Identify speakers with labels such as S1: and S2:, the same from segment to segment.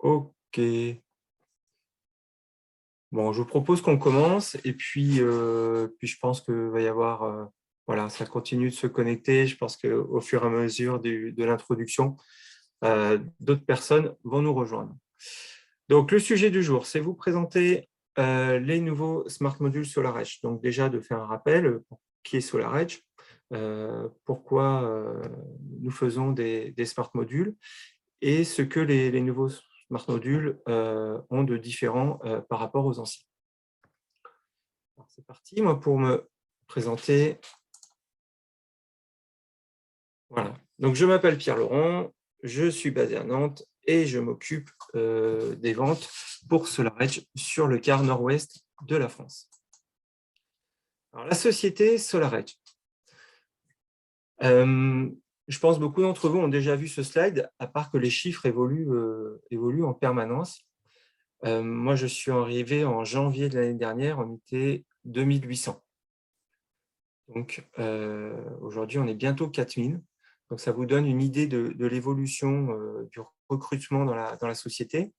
S1: Ok. Bon, je vous propose qu'on commence et puis je pense qu'il va y avoir, voilà, ça continue de se connecter. Je pense qu'au fur et à mesure de l'introduction, d'autres personnes vont nous rejoindre. Donc, le sujet du jour, c'est vous présenter les nouveaux Smart Modules SolarEdge. Donc, déjà, de faire un rappel, qui est SolarEdge, pourquoi nous faisons des Smart Modules et ce que les nouveaux Smart Modules ont de différent par rapport aux anciens. C'est parti, moi, pour me présenter. Voilà. Donc, je m'appelle Pierre Laurent, je suis basé à Nantes et je m'occupe des ventes pour SolarEdge sur le quart nord-ouest de la France. Alors, la société SolarEdge. Je pense que beaucoup d'entre vous ont déjà vu ce slide, à part que les chiffres évoluent en permanence. Moi, je suis arrivé en janvier de l'année dernière, on était 2800. Donc, aujourd'hui, on est bientôt 4000. Donc, ça vous donne une idée de l'évolution du recrutement dans la société,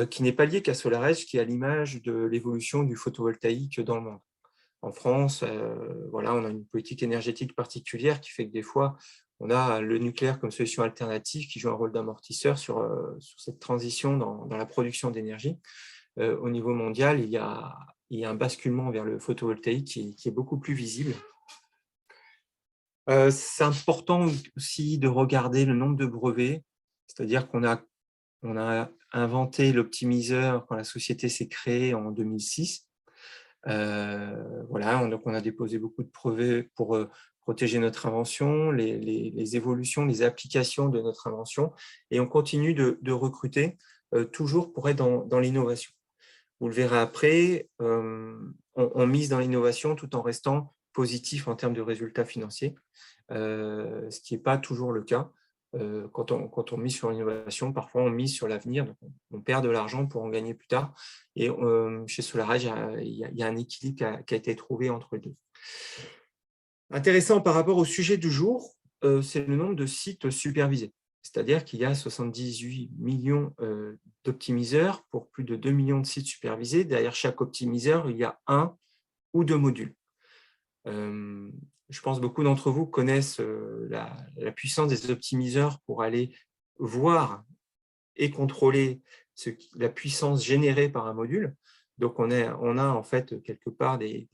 S1: qui n'est pas liée qu'à SolarEdge, qui est à l'image de l'évolution du photovoltaïque dans le monde. En France, voilà, on a une politique énergétique particulière qui fait que des fois, on a le nucléaire comme solution alternative qui joue un rôle d'amortisseur sur cette transition dans la production d'énergie. Au niveau mondial, il y a un basculement vers le photovoltaïque qui est beaucoup plus visible. C'est important aussi de regarder le nombre de brevets, c'est-à-dire qu'on a inventé l'optimiseur quand la société s'est créée en 2006. Voilà, donc on a déposé beaucoup de brevets pour protéger notre invention, les évolutions, les applications de notre invention, et on continue de recruter toujours pour être dans l'innovation. Vous le verrez après, on mise dans l'innovation tout en restant positif en termes de résultats financiers, ce qui n'est pas toujours le cas. Quand on mise sur l'innovation, parfois on mise sur l'avenir, donc on perd de l'argent pour en gagner plus tard. Et chez SolarEdge, il y a un équilibre qui a été trouvé entre les deux. Intéressant par rapport au sujet du jour, c'est le nombre de sites supervisés. C'est-à-dire qu'il y a 78 millions d'optimiseurs pour plus de 2 millions de sites supervisés. Derrière chaque optimiseur, il y a un ou deux modules. Je pense que beaucoup d'entre vous connaissent la puissance des optimiseurs pour aller voir et contrôler la puissance générée par un module. Donc, on a en fait quelque part des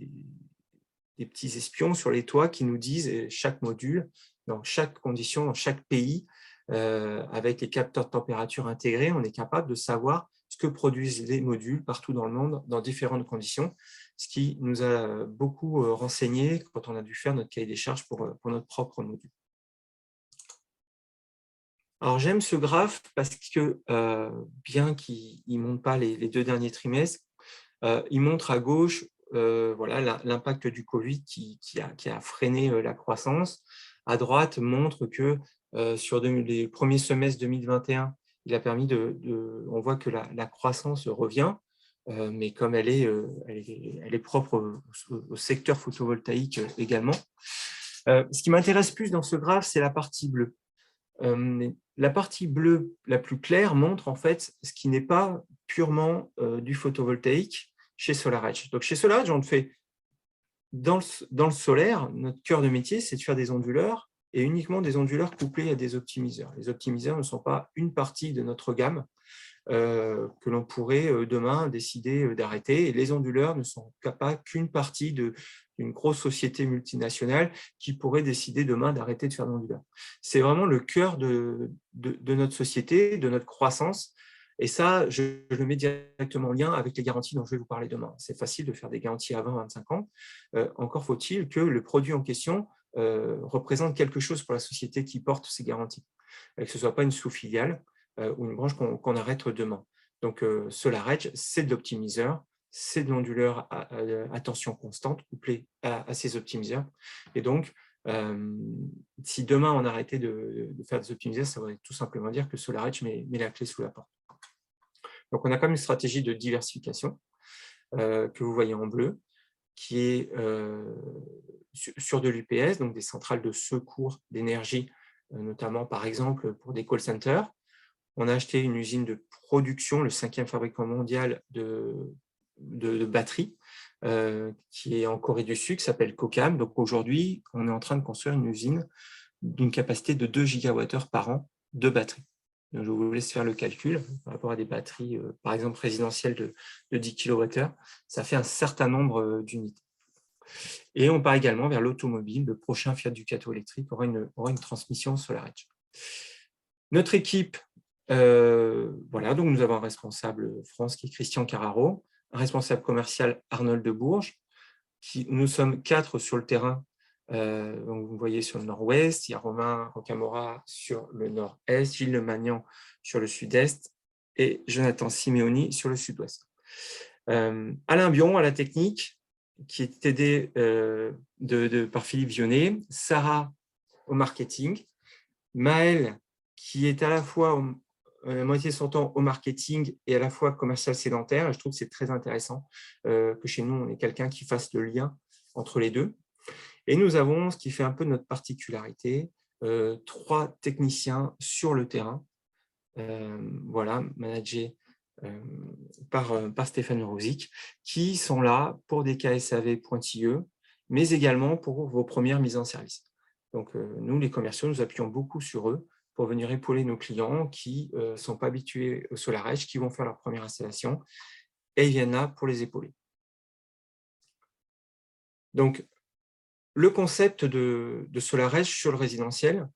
S1: petits espions sur les toits qui nous disent chaque module, dans chaque condition, dans chaque pays, avec les capteurs de température intégrés, on est capable de savoir ce que produisent les modules partout dans le monde, dans différentes conditions, ce qui nous a beaucoup renseigné quand on a dû faire notre cahier des charges pour notre propre module. Alors, j'aime ce graphe parce que, bien qu'il ne montre pas les 2 derniers trimestres, il montre à gauche voilà, l'impact du Covid qui a freiné la croissance. À droite, montre que sur les premiers semestres 2021, il a permis on voit que la croissance revient, mais comme elle est propre au secteur photovoltaïque également. Ce qui m'intéresse plus dans ce graphe, c'est la partie bleue. La partie bleue la plus claire montre en fait ce qui n'est pas purement du photovoltaïque chez SolarEdge. Donc chez SolarEdge, on le fait dans le solaire. Notre cœur de métier, c'est de faire des onduleurs et uniquement des onduleurs couplés à des optimiseurs. Les optimiseurs ne sont pas une partie de notre gamme que l'on pourrait demain décider d'arrêter. Et les onduleurs ne sont pas qu'une partie d'une grosse société multinationale qui pourrait décider demain d'arrêter de faire d'onduleurs. C'est vraiment le cœur de notre société, de notre croissance. Et ça, je le mets directement en lien avec les garanties dont je vais vous parler demain. C'est facile de faire des garanties à 20-25 ans. Encore faut-il que le produit en question représente quelque chose pour la société qui porte ces garanties, et que ce ne soit pas une sous-filiale ou une branche qu'on arrête demain. Donc, SolarEdge, c'est de l'optimiseur, c'est de l'onduleur à tension constante couplé à ces optimiseurs. Et donc, si demain on arrêtait de faire des optimiseurs, ça voudrait tout simplement dire que SolarEdge met la clé sous la porte. Donc, on a quand même une stratégie de diversification que vous voyez en bleu, qui est sur de l'UPS, donc des centrales de secours d'énergie, notamment par exemple pour des call centers, On a acheté une usine de production, le 5e fabricant mondial de batteries, qui est en Corée du Sud, qui s'appelle Kokam. Donc aujourd'hui, on est en train de construire une usine d'une capacité de 2 gigawattheures par an de batteries. Donc, je vous laisse faire le calcul par rapport à des batteries, par exemple résidentielles de 10 kWh. Ça fait un certain nombre d'unités. Et on part également vers l'automobile. Le prochain Fiat Ducato électrique aura une transmission SolarEdge. Notre équipe, voilà, donc nous avons un responsable France qui est Christian Carraro, un responsable commercial Arnold de Bourges. Nous sommes 4 sur le terrain. Donc vous voyez sur le nord-ouest, il y a Romain Rocamora sur le nord-est, Gilles Lemagnan sur le sud-est et Jonathan Simeoni sur le sud-ouest. Alain Bion à la technique, qui est aidé par Philippe Vionnet, Sarah au marketing, Maël qui est à la fois la moitié de son temps au marketing et à la fois commercial sédentaire. Et je trouve que c'est très intéressant que chez nous, on ait quelqu'un qui fasse le lien entre les deux. Et nous avons, ce qui fait un peu notre particularité, 3 techniciens sur le terrain, voilà, managés par Stéphane Rosic, qui sont là pour des cas SAV pointilleux, mais également pour vos premières mises en service. Donc, nous, les commerciaux, nous appuyons beaucoup sur eux pour venir épauler nos clients qui ne sont pas habitués au SolarEdge, qui vont faire leur première installation, et ils viennent là pour les épauler. Donc, le concept de SolarEdge sur le résidentiel,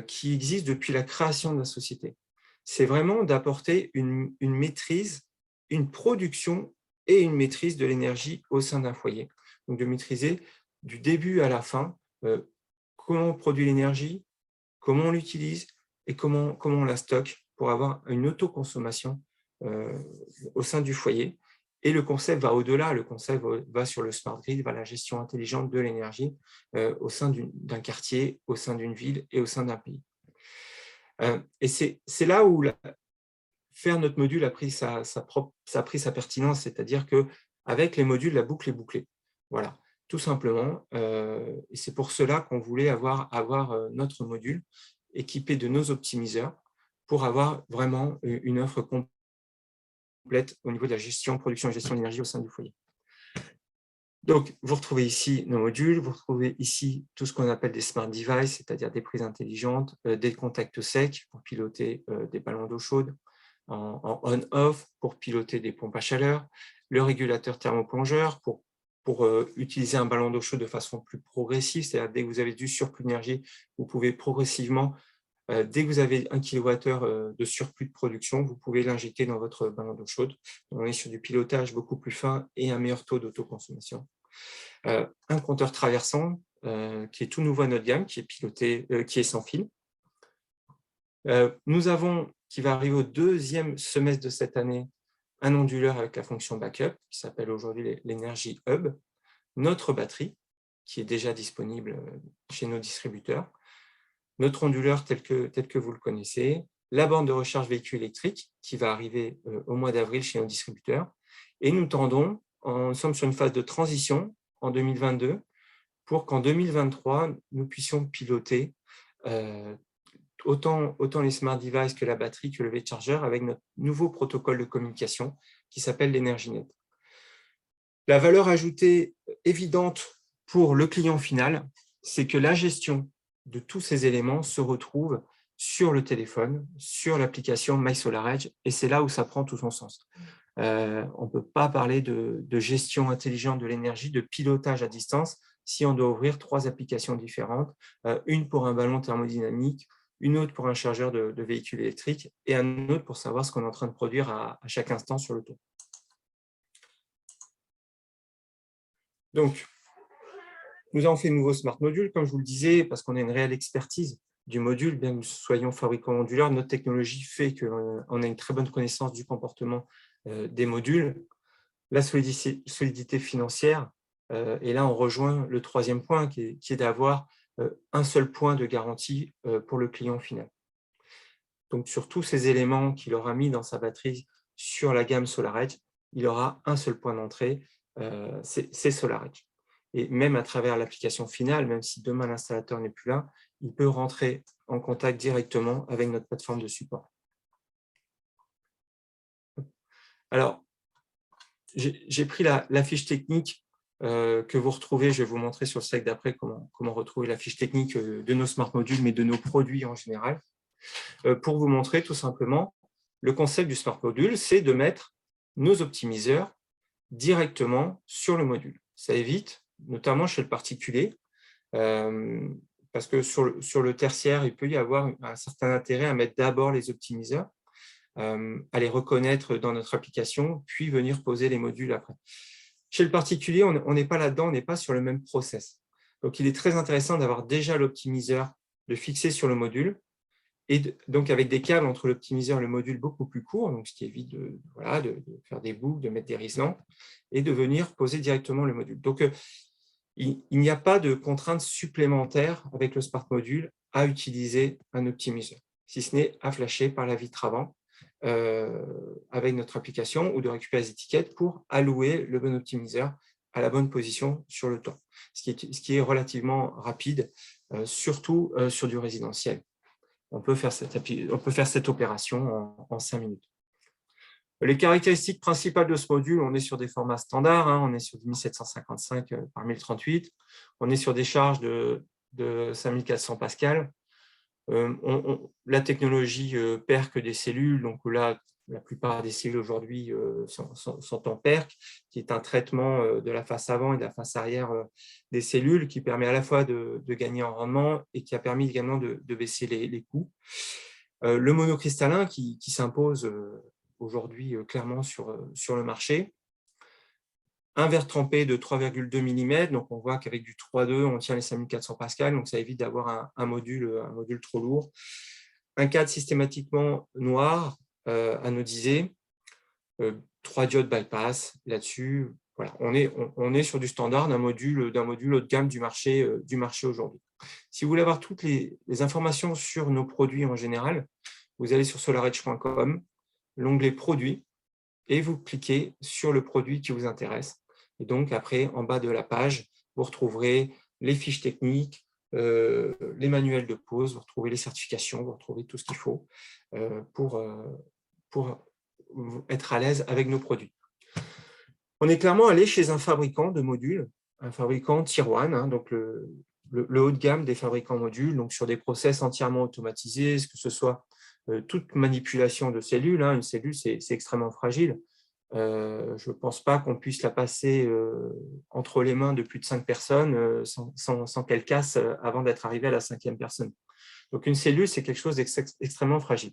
S1: qui existe depuis la création de la société, c'est vraiment d'apporter une maîtrise, une production et une maîtrise de l'énergie au sein d'un foyer. Donc, de maîtriser du début à la fin comment on produit l'énergie, comment on l'utilise et comment on la stocke pour avoir une autoconsommation au sein du foyer. Et le concept va au-delà, le concept va sur le smart grid, va la gestion intelligente de l'énergie au sein d'un quartier, au sein d'une ville et au sein d'un pays. Et c'est là où faire notre module a pris sa pertinence, c'est-à-dire qu'avec les modules, la boucle est bouclée. Voilà, tout simplement. Et c'est pour cela qu'on voulait avoir notre module équipé de nos optimiseurs pour avoir vraiment une offre complète au niveau de la gestion, production et gestion de l'énergie au sein du foyer. Donc, vous retrouvez ici nos modules, vous retrouvez ici tout ce qu'on appelle des smart devices, c'est-à-dire des prises intelligentes, des contacts secs pour piloter des ballons d'eau chaude, en on-off pour piloter des pompes à chaleur, le régulateur thermoplongeur pour utiliser un ballon d'eau chaude de façon plus progressive, c'est-à-dire dès que vous avez du surplus d'énergie, vous pouvez progressivement, dès que vous avez 1 kWh de surplus de production, vous pouvez l'injecter dans votre ballon d'eau chaude. On est sur du pilotage beaucoup plus fin et un meilleur taux d'autoconsommation. Un compteur traversant qui est tout nouveau à notre gamme, qui est piloté, qui est sans fil. Nous avons, qui va arriver au 2e semestre de cette année, un onduleur avec la fonction backup, qui s'appelle aujourd'hui l'Energy Hub, notre batterie, qui est déjà disponible chez nos distributeurs, notre onduleur tel que vous le connaissez, la borne de recharge véhicule électrique, qui va arriver au mois d'avril chez nos distributeurs, et nous sommes sur une phase de transition en 2022, pour qu'en 2023, nous puissions piloter autant les smart devices que la batterie, que le V-Charger, avec notre nouveau protocole de communication qui s'appelle l'EnergyNet. La valeur ajoutée évidente pour le client final, c'est que la gestion de tous ces éléments se retrouve sur le téléphone, sur l'application MySolarEdge, et c'est là où ça prend tout son sens. On ne peut pas parler de gestion intelligente de l'énergie, de pilotage à distance, si on doit ouvrir 3 applications différentes, une pour un ballon thermodynamique, une autre pour un chargeur de véhicule électrique et un autre pour savoir ce qu'on est en train de produire à chaque instant sur le tour. Donc, nous avons fait de nouveaux smart modules, comme je vous le disais, parce qu'on a une réelle expertise du module, bien que nous soyons fabricants modulaires, notre technologie fait qu'on a une très bonne connaissance du comportement des modules. La solidité financière, et là on rejoint le 3e point qui est d'avoir un seul point de garantie pour le client final. Donc sur tous ces éléments qu'il aura mis dans sa batterie sur la gamme SolarEdge, il aura un seul point d'entrée, c'est SolarEdge. Et même à travers l'application finale, même si demain l'installateur n'est plus là, il peut rentrer en contact directement avec notre plateforme de support. Alors, j'ai pris la fiche technique que vous retrouvez, je vais vous montrer sur le slide d'après comment retrouver la fiche technique de nos smart modules, mais de nos produits en général, pour vous montrer tout simplement le concept du smart module, c'est de mettre nos optimiseurs directement sur le module. Ça évite, notamment chez le particulier, parce que sur le tertiaire, il peut y avoir un certain intérêt à mettre d'abord les optimiseurs, à les reconnaître dans notre application, puis venir poser les modules après. Chez le particulier, on n'est pas là-dedans, on n'est pas sur le même process. Donc, il est très intéressant d'avoir déjà l'optimiseur de fixer sur le module, et donc avec des câbles entre l'optimiseur et le module beaucoup plus courts, donc ce qui évite de faire des boucles, de mettre des riselants, et de venir poser directement le module. Donc, il n'y a pas de contrainte supplémentaire avec le Smart Module à utiliser un optimiseur, si ce n'est à flasher par la vitre avant avec notre application ou de récupérer les étiquettes pour allouer le bon optimiseur à la bonne position sur le toit, ce qui est relativement rapide, surtout sur du résidentiel. On peut faire cette opération en 5 minutes. Les caractéristiques principales de ce module, on est sur des formats standards, on est sur du 1755 par 1038, on est sur des charges de 5400 Pascal. La technologie PERC des cellules, donc là, la plupart des cellules aujourd'hui sont en PERC, qui est un traitement de la face avant et de la face arrière des cellules, qui permet à la fois de gagner en rendement et qui a permis également de baisser les coûts. Le monocristallin qui s'impose aujourd'hui clairement sur le marché. Un verre trempé de 3,2 mm, donc on voit qu'avec du 3,2, on tient les 5400 Pascal, donc ça évite d'avoir un module trop lourd. Un cadre systématiquement noir, anodisé, 3 diodes bypass là-dessus. Voilà, on est sur du standard d'un module haut de gamme du marché aujourd'hui. Si vous voulez avoir toutes les informations sur nos produits en général, vous allez sur SolarEdge.com, l'onglet produits, et vous cliquez sur le produit qui vous intéresse. Et donc, après, en bas de la page, vous retrouverez les fiches techniques, les manuels de pose, vous retrouvez les certifications, vous retrouvez tout ce qu'il faut pour être à l'aise avec nos produits. On est clairement allé chez un fabricant de modules, un fabricant Tier 1, donc le haut de gamme des fabricants modules, donc sur des process entièrement automatisés, que ce soit toute manipulation de cellules. Une cellule, c'est extrêmement fragile. Je ne pense pas qu'on puisse la passer entre les mains de plus de 5 personnes sans qu'elle casse avant d'être arrivé à la 5e personne. Donc, une cellule, c'est quelque chose d'extrêmement fragile.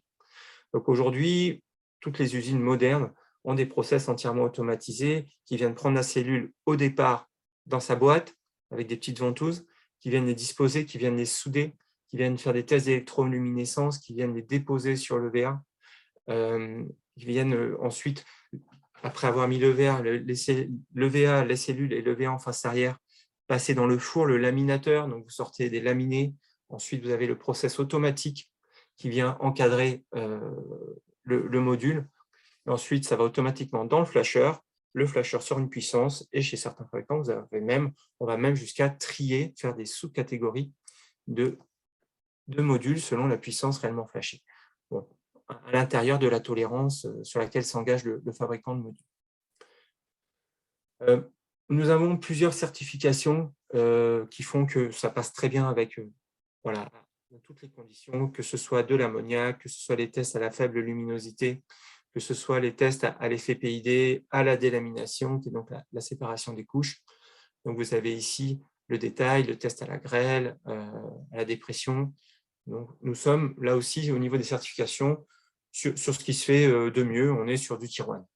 S1: Donc, aujourd'hui, toutes les usines modernes ont des process entièrement automatisés qui viennent prendre la cellule au départ dans sa boîte avec des petites ventouses, qui viennent les disposer, qui viennent les souder, qui viennent faire des tests d'électroluminescence, qui viennent les déposer sur le l'EVA, qui viennent ensuite, après avoir mis l'EVA, les cellules et l'EVA en face arrière, passer dans le four, le laminateur, donc vous sortez des laminés, ensuite vous avez le process automatique qui vient encadrer le module, et ensuite ça va automatiquement dans le flasher sort une puissance, et chez certains fabricants, on va même jusqu'à trier, faire des sous-catégories de modules selon la puissance réellement flashée. Bon, à l'intérieur de la tolérance sur laquelle s'engage le fabricant de modules. Nous avons plusieurs certifications qui font que ça passe très bien avec dans toutes les conditions, que ce soit de l'ammoniac, que ce soit les tests à la faible luminosité, que ce soit les tests à l'effet PID, à la délamination, qui est donc la séparation des couches. Donc, vous avez ici le détail, le test à la grêle, à la dépression. Donc, nous sommes là aussi au niveau des certifications sur ce qui se fait de mieux. On est sur du Tier 1.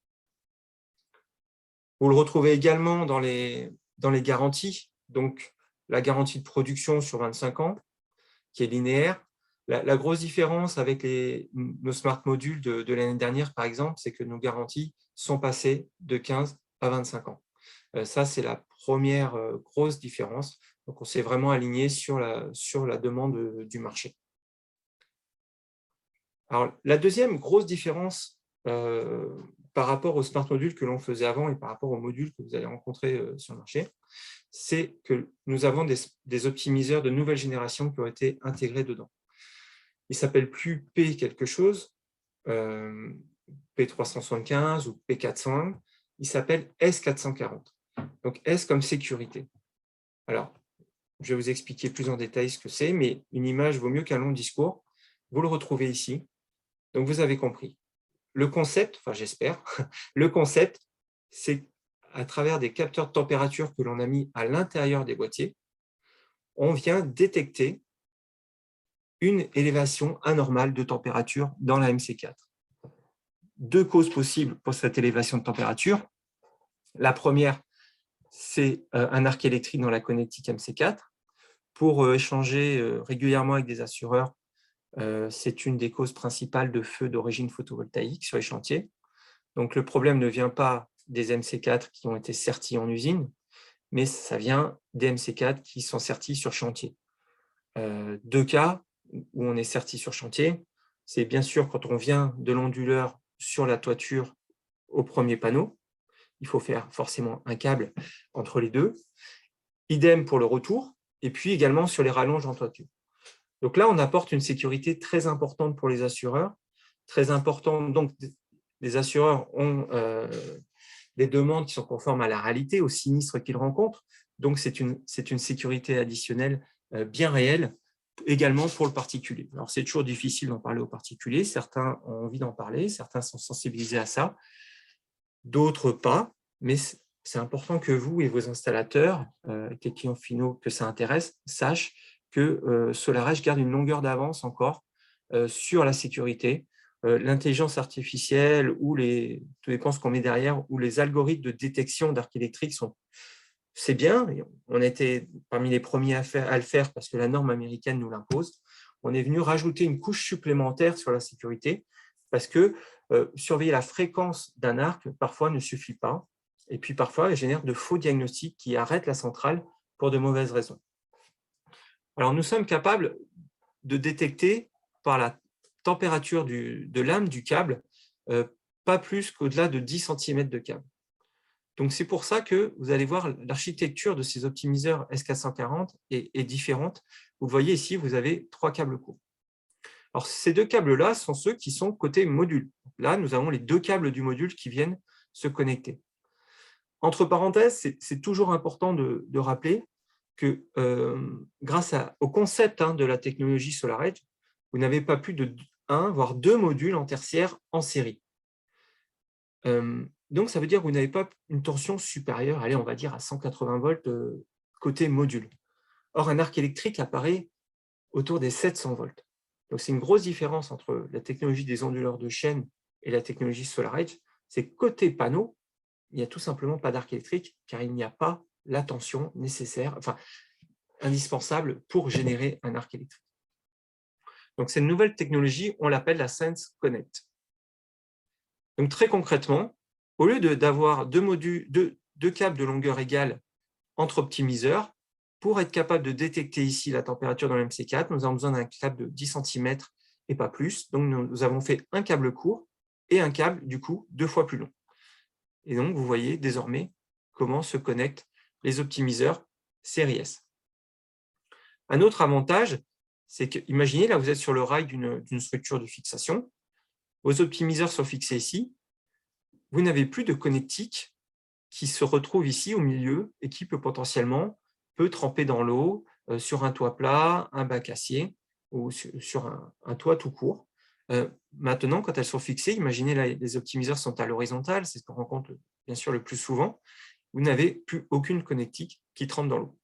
S1: Vous le retrouvez également dans les garanties. Donc, la garantie de production sur 25 ans, qui est linéaire. La grosse différence avec nos smart modules de l'année dernière, par exemple, c'est que nos garanties sont passées de 15 à 25 ans. Ça, c'est la première grosse différence. Donc, on s'est vraiment aligné sur la demande du marché. Alors, la deuxième grosse différence par rapport aux smart modules que l'on faisait avant et par rapport aux modules que vous allez rencontrer sur le marché, c'est que nous avons des optimiseurs de nouvelle génération qui ont été intégrés dedans. Il ne s'appelle plus P quelque chose. P375 ou P401, il s'appelle S440. Donc S comme sécurité. Alors, je vais vous expliquer plus en détail ce que c'est, mais une image vaut mieux qu'un long discours. Vous le retrouvez ici. Donc, vous avez compris. Le concept, enfin j'espère, le concept, c'est à travers des capteurs de température que l'on a mis à l'intérieur des boîtiers, on vient détecter une élévation anormale de température dans la MC4. Deux causes possibles pour cette élévation de température. La première, c'est un arc électrique dans la connectique MC4. Pour échanger régulièrement avec des assureurs, c'est une des causes principales de feux d'origine photovoltaïque sur les chantiers. Donc, le problème ne vient pas des MC4 qui ont été sertis en usine, mais ça vient des MC4 qui sont sertis sur chantier. Deux cas où on est serti sur chantier, c'est bien sûr quand on vient de l'onduleur sur la toiture au premier panneau. Il faut faire forcément un câble entre les deux. Idem pour le retour, et puis également sur les rallonges en toiture. Donc là, on apporte une sécurité très importante pour les assureurs, très importante. Donc, les assureurs ont des demandes qui sont conformes à la réalité, aux sinistres qu'ils rencontrent. Donc, c'est une sécurité additionnelle bien réelle, également pour le particulier. Alors, c'est toujours difficile d'en parler aux particuliers. Certains ont envie d'en parler, certains sont sensibilisés à ça, d'autres pas. Mais c'est important que vous et vos installateurs, les clients finaux que ça intéresse, sachent que SolarEdge garde une longueur d'avance encore sur la sécurité. L'intelligence artificielle ou tout dépend ce qu'on met derrière, ou les algorithmes de détection d'arc électrique c'est bien. On a été parmi les premiers à le faire parce que la norme américaine nous l'impose. On est venu rajouter une couche supplémentaire sur la sécurité parce que surveiller la fréquence d'un arc parfois ne suffit pas. Et puis parfois, elle génère de faux diagnostics qui arrêtent la centrale pour de mauvaises raisons. Alors, nous sommes capables de détecter par la température de l'âme du câble, pas plus qu'au-delà de 10 cm de câble. Donc, c'est pour ça que vous allez voir l'architecture de ces optimiseurs S440 est différente. Vous voyez ici, vous avez 3 câbles courts. Alors, ces 2 câbles-là sont ceux qui sont côté module. Là, nous avons les 2 câbles du module qui viennent se connecter. Entre parenthèses, c'est toujours important de rappeler que grâce au concept de la technologie SolarEdge, vous n'avez pas plus de 1, voire 2 modules en tertiaire en série. Donc, ça veut dire que vous n'avez pas une tension supérieure, allez, on va dire à 180 volts côté module. Or, un arc électrique apparaît autour des 700 volts. Donc, c'est une grosse différence entre la technologie des onduleurs de chaîne et la technologie SolarEdge. C'est côté panneau, il n'y a tout simplement pas d'arc électrique car il n'y a pas la tension nécessaire, enfin, indispensable pour générer un arc électrique. Donc, cette nouvelle technologie, on l'appelle la Sense Connect. Donc, très concrètement, au lieu d'avoir deux câbles de longueur égale entre optimiseurs, pour être capable de détecter ici la température dans le MC4, nous avons besoin d'un câble de 10 cm et pas plus. Donc, nous avons fait un câble court et un câble, du coup, 2 fois plus long. Et donc, vous voyez désormais comment se connectent les optimiseurs série S. Un autre avantage, c'est que, imaginez, là, vous êtes sur le rail d'une structure de fixation. Vos optimiseurs sont fixés ici. Vous n'avez plus de connectique qui se retrouve ici au milieu et qui potentiellement peut tremper dans l'eau sur un toit plat, un bac acier ou sur un toit tout court. Maintenant, quand elles sont fixées, imaginez là, les optimiseurs sont à l'horizontale, c'est ce qu'on rencontre bien sûr le plus souvent, vous n'avez plus aucune connectique qui trempe dans l'eau.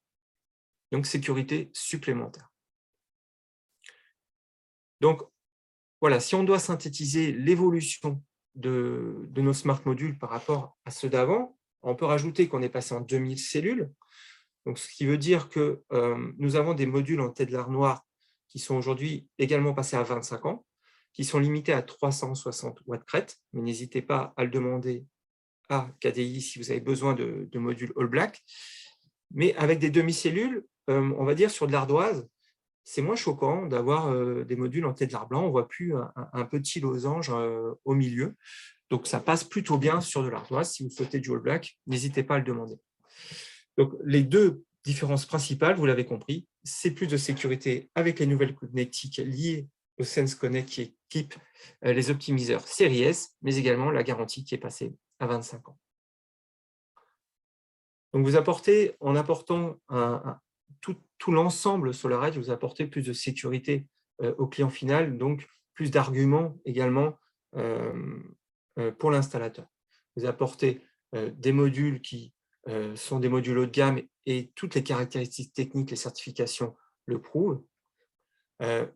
S1: Donc, sécurité supplémentaire. Donc, voilà, si on doit synthétiser l'évolution de nos smart modules par rapport à ceux d'avant, on peut rajouter qu'on est passé en 2000 cellules. Donc, ce qui veut dire que nous avons des modules en Tedlar noir qui sont aujourd'hui également passés à 25 ans, qui sont limités à 360 watts crête, mais n'hésitez pas à le demander à KDI si vous avez besoin de modules all black. Mais avec des demi-cellules, on va dire sur de l'ardoise, c'est moins choquant d'avoir des modules en Tedlar blanc. On ne voit plus un petit losange au milieu. Donc, ça passe plutôt bien sur de l'ardoise. Si vous souhaitez du all black, n'hésitez pas à le demander. Donc, les deux différences principales, vous l'avez compris, c'est plus de sécurité avec les nouvelles connectiques liées au Sense Connect qui équipe les optimiseurs série S, mais également la garantie qui est passée à 25 ans. Donc, vous apportez, en apportant tout l'ensemble SolarEdge, vous apportez plus de sécurité au client final, donc plus d'arguments également pour l'installateur. Vous apportez des modules qui sont des modules haut de gamme et toutes les caractéristiques techniques, les certifications le prouvent.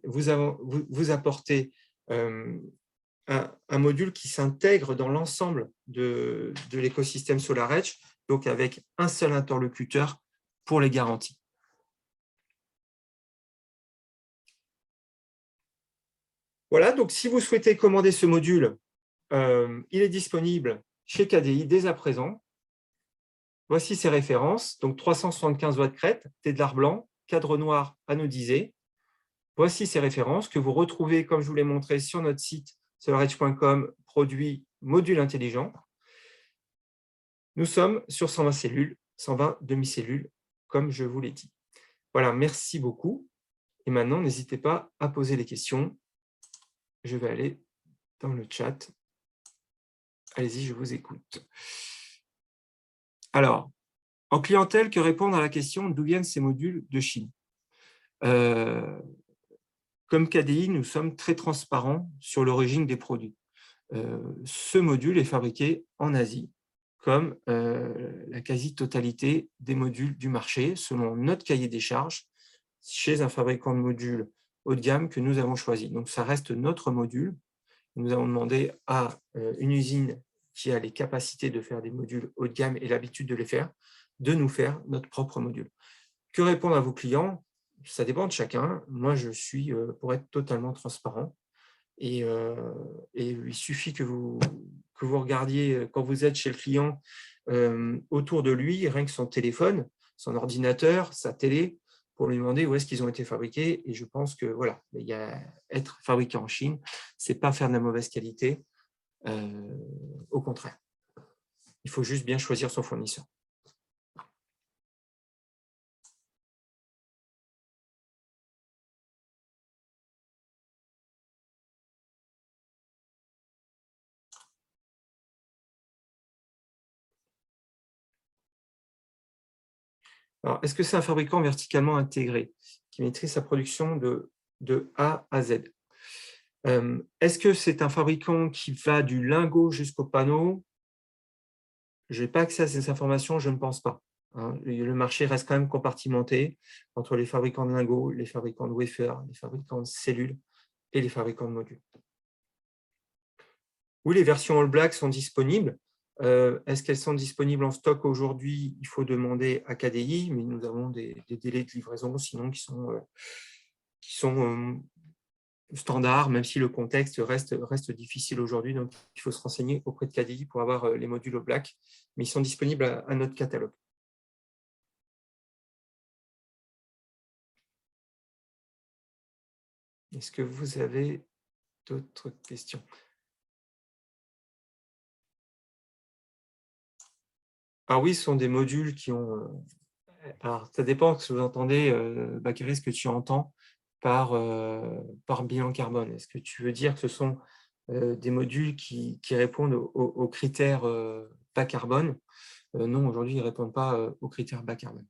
S1: Vous apportez un module qui s'intègre dans l'ensemble de l'écosystème SolarEdge, donc avec un seul interlocuteur pour les garanties. Voilà, donc si vous souhaitez commander ce module, il est disponible chez KDI dès à présent. Voici ses références, donc 375 watts crête, tédlar blanc, cadre noir anodisé. Voici ses références que vous retrouvez, comme je vous l'ai montré, sur notre site solaredge.com, produit module intelligent. Nous sommes sur 120 cellules, 120 demi-cellules, comme je vous l'ai dit. Voilà, merci beaucoup. Et maintenant, n'hésitez pas à poser les questions. Je vais aller dans le chat. Allez-y, je vous écoute. Alors, en clientèle, que répondre à la question d'où viennent ces modules de Chine? Comme KDI, nous sommes très transparents sur l'origine des produits. Ce module est fabriqué en Asie, comme la quasi-totalité des modules du marché, selon notre cahier des charges, chez un fabricant de modules haut de gamme que nous avons choisi. Donc, ça reste notre module. Nous avons demandé à une usine qui a les capacités de faire des modules haut de gamme et l'habitude de les faire, de nous faire notre propre module. Que répondre à vos clients? Ça dépend de chacun. Moi, je suis pour être totalement transparent. Et il suffit que vous regardiez, quand vous êtes chez le client, autour de lui, rien que son téléphone, son ordinateur, sa télé, pour lui demander où est-ce qu'ils ont été fabriqués. Et je pense que voilà, être fabriqué en Chine, ce n'est pas faire de la mauvaise qualité. Au contraire. Il faut juste bien choisir son fournisseur. Alors, est-ce que c'est un fabricant verticalement intégré qui maîtrise sa production de A à Z? Est-ce que c'est un fabricant qui va du lingot jusqu'au panneau? Je n'ai pas accès à ces informations, je ne pense pas. Le marché reste quand même compartimenté entre les fabricants de lingots, les fabricants de wafers, les fabricants de cellules et les fabricants de modules. Oui, les versions All Black sont disponibles. Est-ce qu'elles sont disponibles en stock aujourd'hui? Il faut demander à KDI, mais nous avons des délais de livraison sinon qui sont standards, même si le contexte reste difficile aujourd'hui. Donc, il faut se renseigner auprès de KDI pour avoir les modules All Black, mais ils sont disponibles à notre catalogue. Est-ce que vous avez d'autres questions? Ah oui, ce sont des modules qui ont… alors, ça dépend de ce que vous entendez, Bakary, ce que tu entends par bilan carbone. Est-ce que tu veux dire que ce sont des modules qui répondent aux critères bas carbone? Non, aujourd'hui, ils ne répondent pas aux critères bas carbone.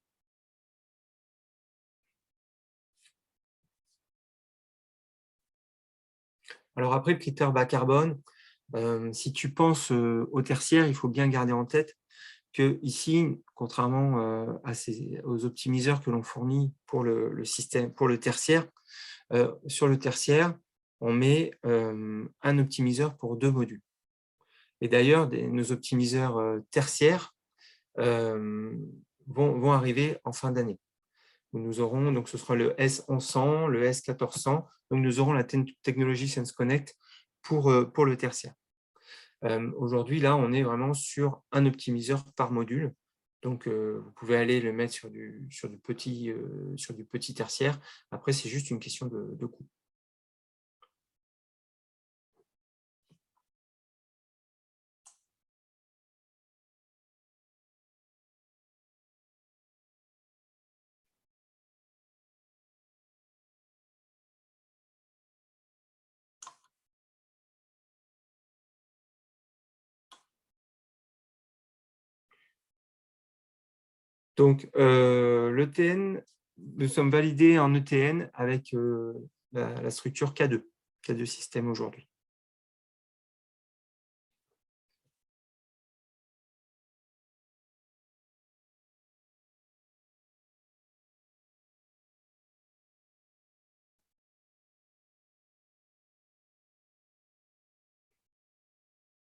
S1: Alors après, le critère bas carbone, si tu penses au tertiaire, il faut bien garder en tête que ici, contrairement aux optimiseurs que l'on fournit pour le système, pour le tertiaire, sur le tertiaire, on met un optimiseur pour 2 modules. Et d'ailleurs, nos optimiseurs tertiaires vont arriver en fin d'année. Nous aurons, donc ce sera le S1100, le S1400, donc nous aurons la technologie Sense Connect pour le tertiaire. Aujourd'hui, là, on est vraiment sur un optimiseur par module. Donc, vous pouvez aller le mettre sur du petit tertiaire. Après, c'est juste une question de coût. Donc, l'ETN, nous sommes validés en ETN avec la structure K2 système aujourd'hui.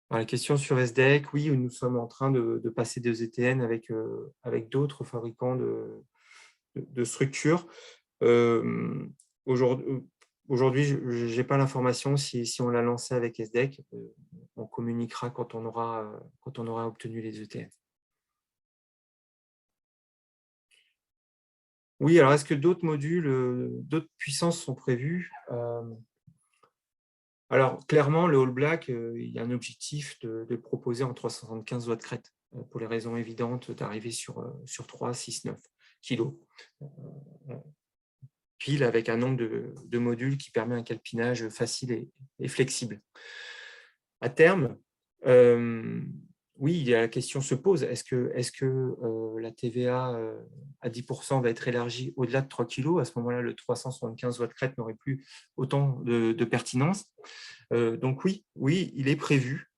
S1: Alors, la question sur SDEC, oui, nous sommes en train de passer des ETN avec d'autres fabricants de structures. Aujourd'hui, je n'ai pas l'information si on l'a lancé avec SDEC. On communiquera quand on aura obtenu les ETN. Oui, alors est-ce que d'autres modules, d'autres puissances sont prévues? Alors, clairement, le All Black, il y a un objectif de proposer en 375 watts crête, pour les raisons évidentes d'arriver sur 3, 6, 9 kilos. Pile avec un nombre de modules qui permet un calpinage facile et flexible. À terme, oui, la question se pose, est-ce que la TVA à 10% va être élargie au-delà de 3 kg? À ce moment-là, le 375 watts crête n'aurait plus autant de pertinence. Donc oui, il est prévu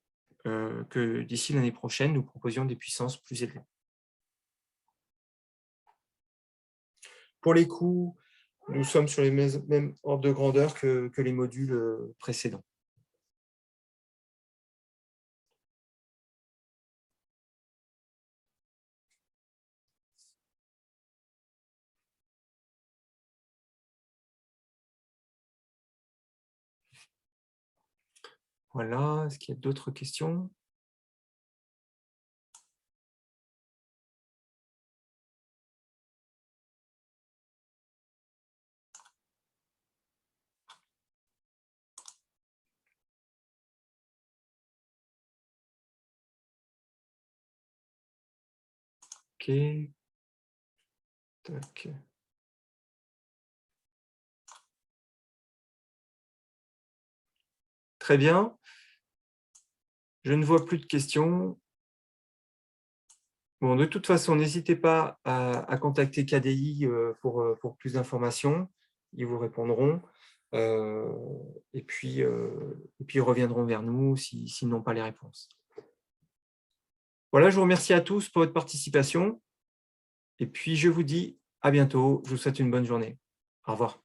S1: que d'ici l'année prochaine, nous proposions des puissances plus élevées. Pour les coûts, nous sommes sur les mêmes ordres de grandeur que les modules précédents. Voilà, est-ce qu'il y a d'autres questions? Ok. Tac. Très bien. Je ne vois plus de questions. Bon, de toute façon, n'hésitez pas à contacter KDI pour plus d'informations. Ils vous répondront. Et puis, ils reviendront vers nous s'ils n'ont pas les réponses. Voilà, je vous remercie à tous pour votre participation. Et puis, je vous dis à bientôt. Je vous souhaite une bonne journée. Au revoir.